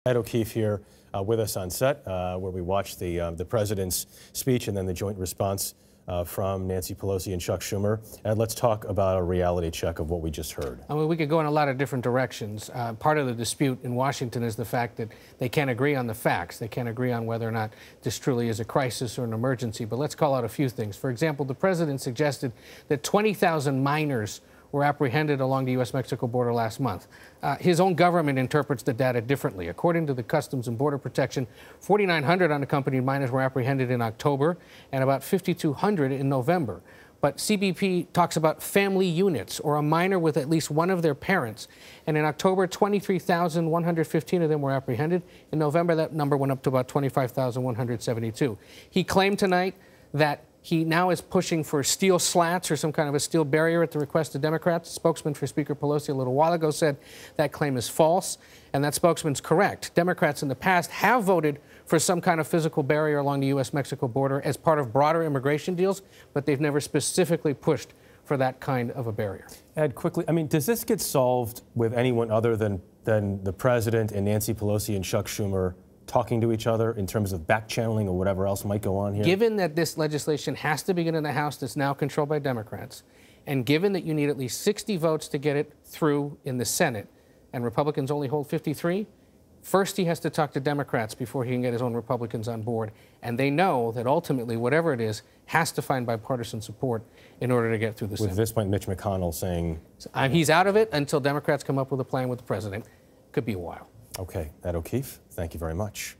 Ed O'Keefe here with us on set, where we watched the president's speech and then the joint response from Nancy Pelosi and Chuck Schumer. Ed, let's talk about a reality check of what we just heard. I mean, we could go in a lot of different directions. Part of the dispute in Washington is the fact that they can't agree on the facts. They can't agree on whether or not this truly is a crisis or an emergency. But let's call out a few things. For example, the president suggested that 20,000 minors were apprehended along the U.S.-Mexico border last month. His own government interprets the data differently. According to the Customs and Border Protection, 4,900 unaccompanied minors were apprehended in October and about 5,200 in November. But CBP talks about family units, or a minor with at least one of their parents. And in October, 23,115 of them were apprehended. In November, that number went up to about 25,172. He claimed tonight that he now is pushing for steel slats or some kind of a steel barrier at the request of Democrats. A spokesman for Speaker Pelosi a little while ago said that claim is false, and that spokesman's correct. Democrats in the past have voted for some kind of physical barrier along the U.S.-Mexico border as part of broader immigration deals, but they've never specifically pushed for that kind of a barrier. Ed, quickly, I mean, does this get solved with anyone other than the president and Nancy Pelosi and Chuck Schumer talking to each other in terms of back-channeling or whatever else might go on here? Given that this legislation has to begin in the House that's now controlled by Democrats, and given that you need at least 60 votes to get it through in the Senate, and Republicans only hold 53, first he has to talk to Democrats before he can get his own Republicans on board. And they know that ultimately, whatever it is, has to find bipartisan support in order to get through the Senate. With this point, Mitch McConnell saying... he's out of it until Democrats come up with a plan with the president. Could be a while. Okay, Ed O'Keefe, thank you very much.